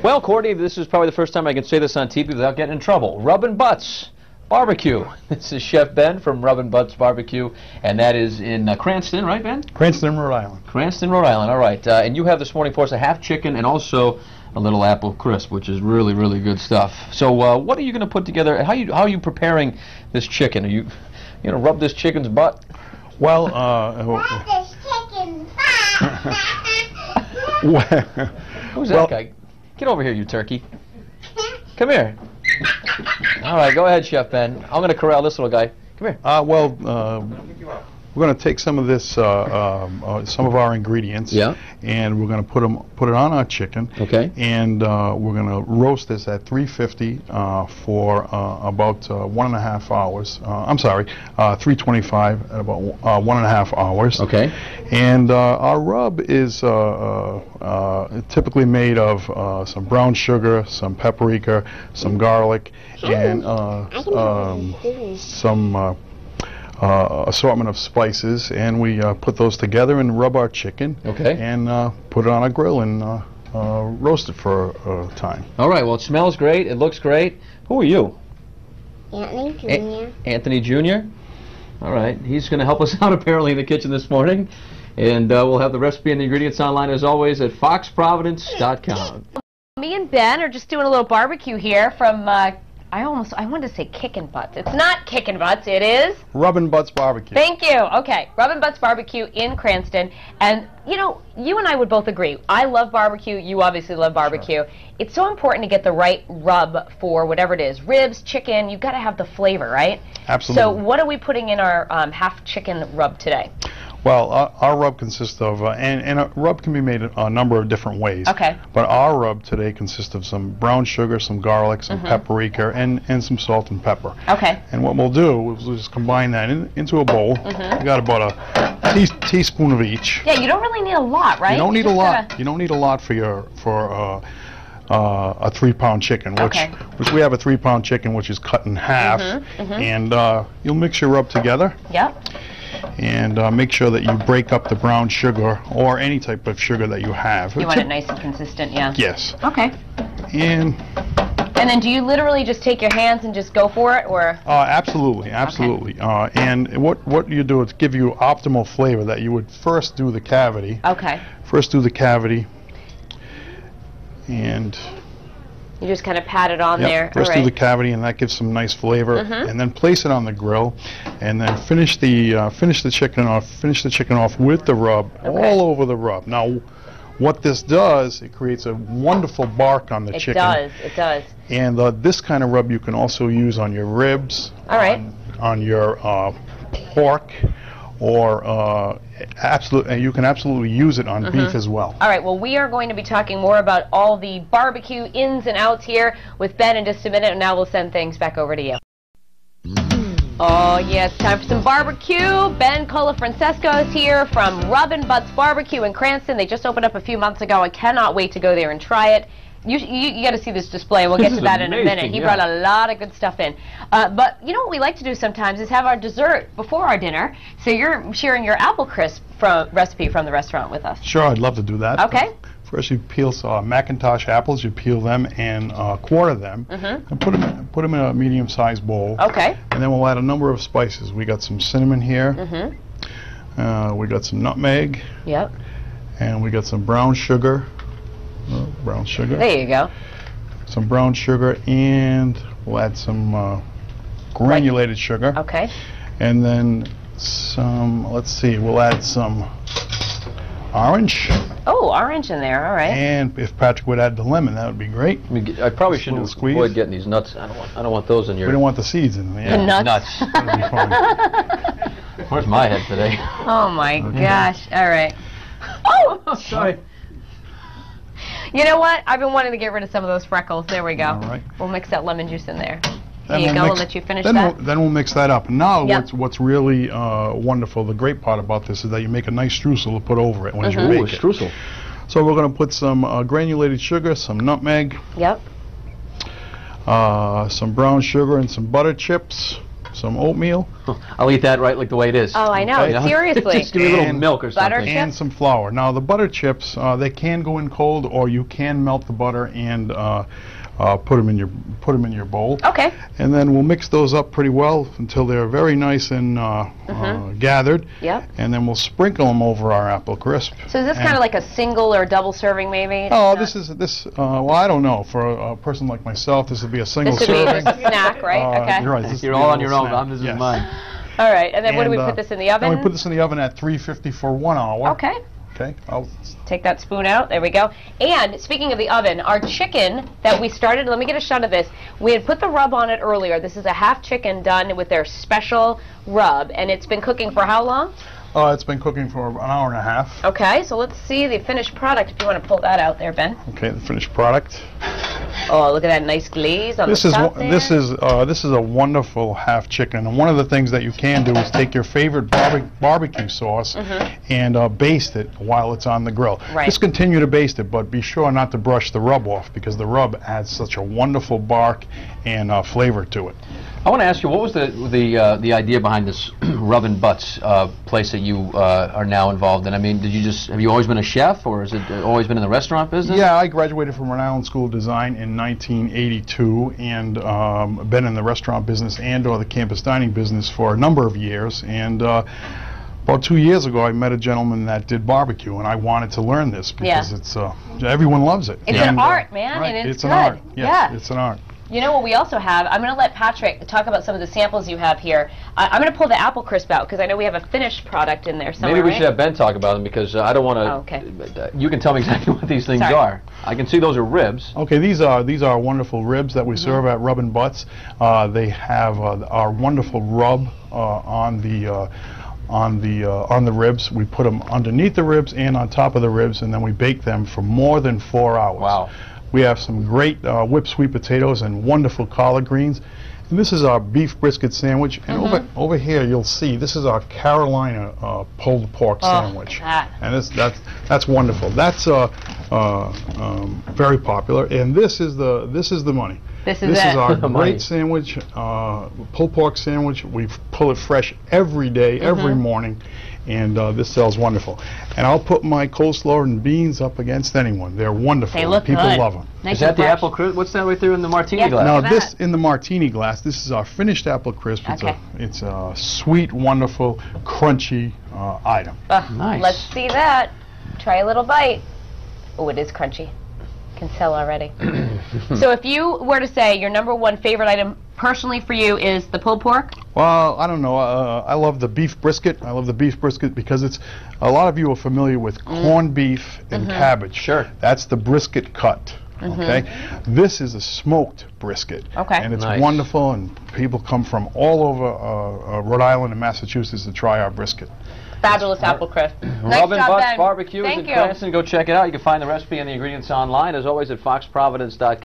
Well, Courtney, this is probably the first time I can say this on TV without getting in trouble. Rubbin Butts BBQ. This is Chef Ben from Rubbin Butts BBQ, and that is in Cranston, right, Ben? Cranston, Rhode Island. Cranston, Rhode Island. All right. And you have this morning for us a half chicken and also a little apple crisp, which is really, really good stuff. So, what are you going to put together? How are you preparing this chicken? Are you going to rub this chicken's butt? Well, rub this chicken's butt. Who's that guy? Get over here, you turkey. Come here. All right, go ahead, Chef Ben. I'm going to corral this little guy. Come here. We're going to take some of this, some of our ingredients, and we're going to put it on our chicken. Okay. And we're going to roast this at 350 for about 1.5 hours. I'm sorry, 325 at about 1.5 hours. Okay. And our rub is typically made of some brown sugar, some paprika, some garlic, and some assortment of spices, and we put those together and rub our chicken. Okay. And put it on a grill and roast it for a time. All right. Well, it smells great. It looks great. Who are you? Anthony Jr. Anthony Jr. All right. He's going to help us out apparently in the kitchen this morning, and we'll have the recipe and the ingredients online as always at foxprovidence.com. Me and Ben are just doing a little barbecue here from. I wanted to say Kickin' Butts. It's not Kickin' Butts, it is? Rubbin Butts BBQ. Thank you. Okay, Rubbin Butts BBQ in Cranston. And, you know, you and I would both agree. I love barbecue. You obviously love barbecue. Sure. It's so important to get the right rub for whatever it is. Ribs, chicken, you've got to have the flavor, right? Absolutely. So what are we putting in our half chicken rub today? Well, our rub consists of, and a rub can be made a number of different ways. Okay. But our rub today consists of some brown sugar, some garlic, some paprika, and some salt and pepper. Okay. And what we'll do is we'll just combine that into a bowl. We got about a teaspoon of each. Yeah, you don't really need a lot, right? You don't need a lot. You don't need a lot for a 3-pound chicken, which we have a 3-pound chicken, which is cut in half, and you'll mix your rub together. Yep. And make sure that you break up the brown sugar or any type of sugar that you have. You want it nice and consistent, yeah. Yes. Okay. And then do you literally just take your hands and just go for it, or? Absolutely, absolutely. Okay. And what you do is give you optimal flavor. That you would first do the cavity. Okay. First do the cavity, and you just kind of pat it on there. First do the cavity, and that gives some nice flavor, and then place it on the grill, and then finish the chicken off with the rub all over the rub. Now, what this does, it creates a wonderful bark on the chicken. It does. And this kind of rub you can also use on your ribs, on your pork, or you can absolutely use it on beef as well. All right, well, we are going to be talking more about all the barbecue ins and outs here with Ben in just a minute, and now we'll send things back over to you. Oh, yeah, it's time for some barbecue. Ben Colafrancesco is here from Rubbin Butts BBQ in Cranston. They just opened up a few months ago. I cannot wait to go there and try it. You got to see this display, and we'll get to that in a minute. He brought a lot of good stuff in. But you know what we like to do sometimes is have our dessert before our dinner. So you're sharing your apple crisp recipe from the restaurant with us. Sure, I'd love to do that. Okay. First, you peel Macintosh apples. You peel them and quarter them, and put them in a medium-sized bowl. Okay. And then we'll add a number of spices. We got some cinnamon here. We got some nutmeg. Yep. And we got some brown sugar. Brown sugar. There you go. Some brown sugar, and we'll add some granulated sugar. Okay. And then some, let's see, we'll add some orange. Oh, orange in there, all right. And if Patrick would add the lemon, that would be great. I probably should avoid getting these nuts. I don't want those in your... We don't want the seeds in them. Yeah. The nuts. That'd be fun. Where's my head today? Oh my gosh, all right. Oh! Sorry. You know what? I've been wanting to get rid of some of those freckles. There we go. All right. We'll mix that lemon juice in there. Then There you go. We'll let you finish that. Then we'll mix that up. And now what's really wonderful, the great part about this is that you make a nice streusel to put over it when you make it. Streusel. So we're going to put some granulated sugar, some nutmeg. Yep. Some brown sugar and some butter chips. some oatmeal, I'll eat that right like the way it is. Oh, I know. Okay. Seriously. Just give me a little milk or Butter something. and some flour. Now the butter chips, they can go in cold, or you can melt the butter and put them in your bowl. Okay. And then we'll mix those up pretty well until they're very nice and gathered. Yep. And then we'll sprinkle them over our apple crisp. So is this kind of like a single or double serving maybe? Oh, well, I don't know. For a person like myself, this would be a single This would be serving. just a snack, right? Okay. You're right. This You're would be all a on your little own. snack. This is Yes. mine. All right. And then what do we And, put this in the oven? Then we put this in the oven at 350 for 1 hour. Okay. Okay. Take that spoon out. There we go. And speaking of the oven, our chicken that we started, let me get a shot of this. We had put the rub on it earlier. This is a half chicken done with their special rub, and it's been cooking for how long? It's been cooking for an hour and a half. Okay, so let's see the finished product if you want to pull that out there, Ben. Okay, the finished product. Oh, look at that nice glaze on This the is top there. this is a wonderful half chicken, and one of the things that you can do is take your favorite barbecue sauce and baste it while it's on the grill. Right. Just continue to baste it, but be sure not to brush the rub off, because the rub adds such a wonderful bark and flavor to it. I want to ask you, what was the idea behind this Rubbin Butts place that you are now involved in? I mean, have you always been a chef, or has it always been in the restaurant business? Yeah, I graduated from Rhode Island School of Design in 1982, and been in the restaurant business and/or the campus dining business for a number of years. And about 2 years ago, I met a gentleman that did barbecue, and I wanted to learn this because it's everyone loves it. It's an art, man, Right, and it's an good. art. Yes, Yeah. it's an art. You know what we also have? I'm going to let Patrick talk about some of the samples you have here. I'm going to pull the apple crisp out because I know we have a finished product in there somewhere. Maybe we right? should have Ben talk about them, because I don't want to. Oh, okay. You can tell me exactly what these things Sorry. are. I can see those are ribs. Okay, these are wonderful ribs that we serve at Rubbin Butts. They have our wonderful rub on the ribs. We put them underneath the ribs and on top of the ribs, and then we bake them for more than 4 hours. Wow. We have some great whipped sweet potatoes and wonderful collard greens. And this is our beef brisket sandwich. And over here you'll see this is our Carolina pulled pork sandwich. Look at that. And that's wonderful. That's very popular. And this is the money. This is This it. is our The money. great sandwich, pulled pork sandwich. We pull it fresh every day, every morning, and this sells wonderful. And I'll put my coleslaw and beans up against anyone. They're wonderful. They look People good. love them. Nice Is that and the fresh. apple crisp? What's that right there in the martini Yes. glass? Now Look at this that. in the martini glass, this is our finished apple crisp. Okay. It's a sweet, wonderful, crunchy item. Nice. Let's see that. Try a little bite. Oh, it is crunchy. Can tell already. So if you were to say your #1 favorite item personally for you is the pulled pork? Well, I don't know. I love the beef brisket. I love the beef brisket because it's, a lot of you are familiar with corned beef and cabbage. Sure. That's the brisket cut. Okay. This is a smoked brisket. Okay. And it's Nice. wonderful, and people come from all over Rhode Island and Massachusetts to try our brisket. Fabulous apple crisp. Nice Rubbin job, Butts Ben. BBQ is Thank in you. Cranston. Go check it out. You can find the recipe and the ingredients online, as always, at foxprovidence.com.